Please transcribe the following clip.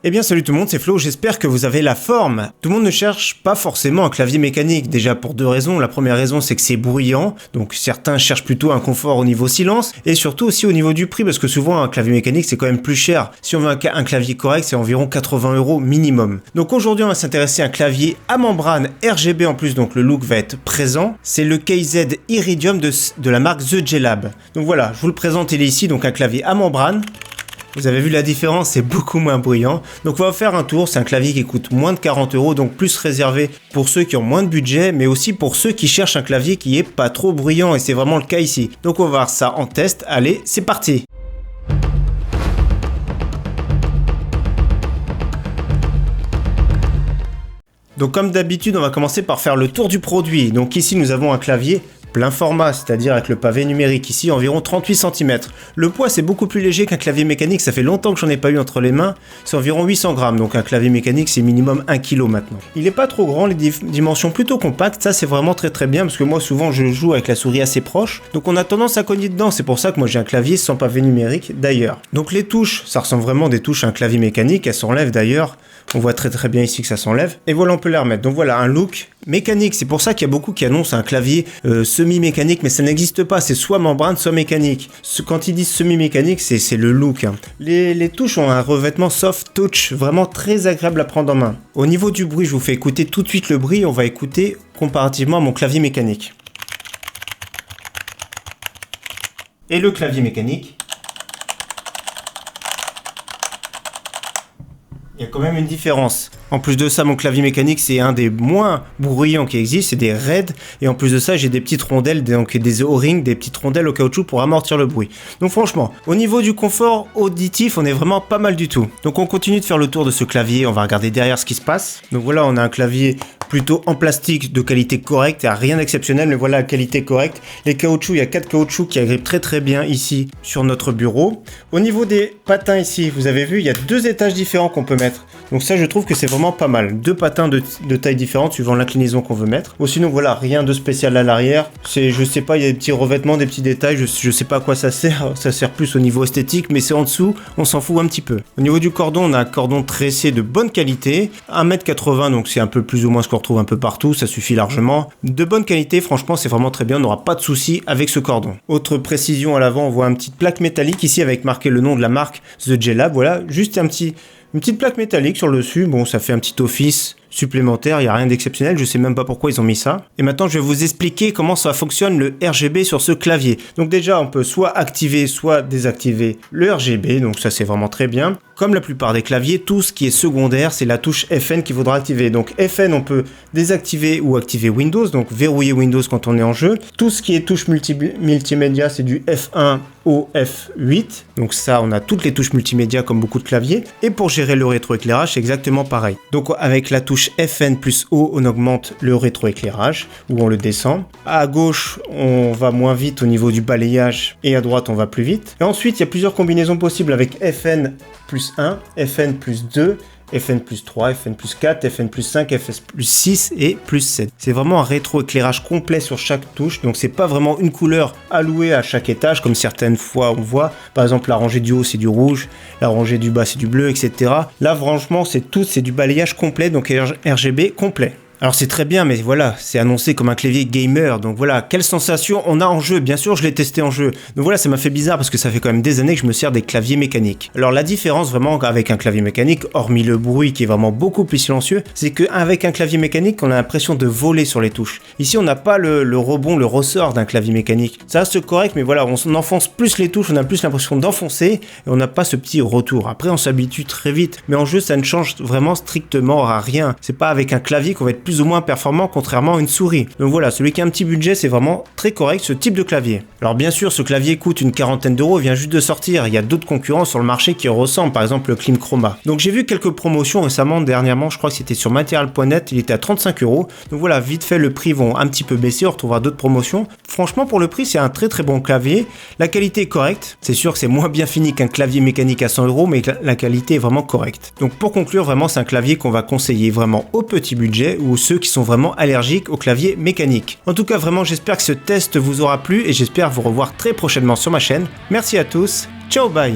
Eh bien salut tout le monde, c'est Flo, j'espère que vous avez la forme. Tout le monde ne cherche pas forcément un clavier mécanique, déjà pour deux raisons. La première raison c'est que c'est bruyant, donc certains cherchent plutôt un confort au niveau silence, et surtout aussi au niveau du prix, parce que souvent un clavier mécanique c'est quand même plus cher. Si on veut un clavier correct, c'est environ 80 € minimum. Donc aujourd'hui on va s'intéresser à un clavier à membrane RGB en plus, donc le look va être présent. C'est le KZ Iridium de la marque The J-Lab. Donc voilà, je vous le présente, il est ici, donc un clavier à membrane. Vous avez vu la différence, c'est beaucoup moins bruyant. Donc on va faire un tour, c'est un clavier qui coûte moins de 40 €, donc plus réservé pour ceux qui ont moins de budget, mais aussi pour ceux qui cherchent un clavier qui est pas trop bruyant, et c'est vraiment le cas ici. Donc on va voir ça en test, allez, c'est parti. Donc comme d'habitude, on va commencer par faire le tour du produit. Donc ici nous avons un clavier plein format, c'est-à-dire avec le pavé numérique, ici environ 38 cm. Le poids c'est beaucoup plus léger qu'un clavier mécanique, ça fait longtemps que j'en ai pas eu entre les mains, c'est environ 800 grammes, donc un clavier mécanique c'est minimum 1 kg maintenant. Il est pas trop grand, les dimensions plutôt compactes, ça c'est vraiment très bien, parce que moi souvent je joue avec la souris assez proche, donc on a tendance à cogner dedans, c'est pour ça que moi j'ai un clavier sans pavé numérique d'ailleurs. Donc les touches, ça ressemble vraiment des touches à un clavier mécanique, elles s'enlèvent d'ailleurs, on voit très bien ici que ça s'enlève, et voilà on peut les remettre. Donc voilà un look mécanique, c'est pour ça qu'il y a beaucoup qui annoncent un clavier semi-mécanique, mais ça n'existe pas, c'est soit membrane soit mécanique. Quand ils disent semi-mécanique, c'est le look. Les touches ont un revêtement soft touch, vraiment très agréable à prendre en main. Au niveau du bruit, je vous fais écouter tout de suite le bruit, on va écouter comparativement à mon clavier mécanique. Et le clavier mécanique. Il y a quand même une différence. En plus de ça, mon clavier mécanique, c'est un des moins bruyants qui existent, c'est des raids, et en plus de ça, j'ai des petites rondelles, donc des O-rings, des petites rondelles au caoutchouc pour amortir le bruit. Donc franchement, au niveau du confort auditif, on est vraiment pas mal du tout. Donc on continue de faire le tour de ce clavier, on va regarder derrière ce qui se passe. Donc voilà, on a un clavier plutôt en plastique de qualité correcte, il n'y a rien d'exceptionnel, mais voilà la qualité correcte. Les caoutchoucs, il y a 4 caoutchoucs qui agrippent très bien ici sur notre bureau. Au niveau des patins ici, vous avez vu, il y a 2 étages différents qu'on peut mettre. Donc ça, je trouve que c'est vraiment pas mal. 2 patins de taille différente suivant l'inclinaison qu'on veut mettre. Ou sinon, voilà, rien de spécial à l'arrière. Je sais pas, il y a des petits revêtements, des petits détails. Je sais pas à quoi ça sert. Ça sert plus au niveau esthétique, mais c'est en dessous. On s'en fout un petit peu. Au niveau du cordon, on a un cordon tressé de bonne qualité. 1,80 m, donc c'est un peu plus ou moins ce qu'on retrouve un peu partout. Ça suffit largement. De bonne qualité, franchement, c'est vraiment très bien. On n'aura pas de soucis avec ce cordon. Autre précision à l'avant, on voit une petite plaque métallique ici avec marqué le nom de la marque The J-Lab. Voilà, juste une petite plaque métallique sur le dessus, bon ça fait un petit office supplémentaire, il n'y a rien d'exceptionnel, je sais même pas pourquoi ils ont mis ça. Et maintenant je vais vous expliquer comment ça fonctionne le RGB sur ce clavier. Donc déjà on peut soit activer soit désactiver le RGB, donc ça c'est vraiment très bien. Comme la plupart des claviers, tout ce qui est secondaire c'est la touche FN qu'il faudra activer. Donc FN on peut désactiver ou activer Windows, donc verrouiller Windows quand on est en jeu. Tout ce qui est touche multimédia c'est du F1 au F8, donc ça on a toutes les touches multimédia comme beaucoup de claviers. Et pour gérer le rétroéclairage c'est exactement pareil. Donc avec la touche FN plus O, on augmente le rétroéclairage ou on le descend. À gauche, on va moins vite au niveau du balayage et à droite, on va plus vite. Et ensuite, il y a plusieurs combinaisons possibles avec FN plus 1, FN plus 2, FN plus 3, FN plus 4, FN plus 5, FN plus 6 et plus 7. C'est vraiment un rétroéclairage complet sur chaque touche, donc c'est pas vraiment une couleur allouée à chaque étage, comme certaines fois on voit, par exemple la rangée du haut c'est du rouge, la rangée du bas c'est du bleu, etc. Là franchement c'est du balayage complet, donc RGB complet. Alors c'est très bien, mais voilà, c'est annoncé comme un clavier gamer, donc voilà, quelle sensation on a en jeu. Bien sûr, je l'ai testé en jeu, donc voilà, ça m'a fait bizarre parce que ça fait quand même des années que je me sers des claviers mécaniques. Alors la différence vraiment avec un clavier mécanique, hormis le bruit qui est vraiment beaucoup plus silencieux, c'est qu'avec un clavier mécanique, on a l'impression de voler sur les touches. Ici, on n'a pas le rebond, le ressort d'un clavier mécanique. Ça reste correct, mais voilà, on enfonce plus les touches, on a plus l'impression d'enfoncer, et on n'a pas ce petit retour. Après, on s'habitue très vite, mais en jeu, ça ne change vraiment strictement à rien. C'est pas avec un clavier qu'on va être plus ou moins performant contrairement à une souris. Donc voilà, celui qui a un petit budget, c'est vraiment très correct ce type de clavier. Alors bien sûr, ce clavier coûte une quarantaine d'euros, vient juste de sortir. Il y a d'autres concurrents sur le marché qui ressemblent, par exemple le Klim Chroma. Donc j'ai vu quelques promotions récemment, dernièrement, je crois que c'était sur Material.net, il était à 35 €. Donc voilà, vite fait, le prix vont un petit peu baisser, on retrouvera d'autres promotions. Franchement, pour le prix, c'est un très bon clavier. La qualité est correcte. C'est sûr que c'est moins bien fini qu'un clavier mécanique à 100 €, mais la qualité est vraiment correcte. Donc pour conclure, vraiment, c'est un clavier qu'on va conseiller vraiment au petit budget ou ceux qui sont vraiment allergiques au clavier mécanique. En tout cas, vraiment, j'espère que ce test vous aura plu et j'espère vous revoir très prochainement sur ma chaîne. Merci à tous. Ciao, bye.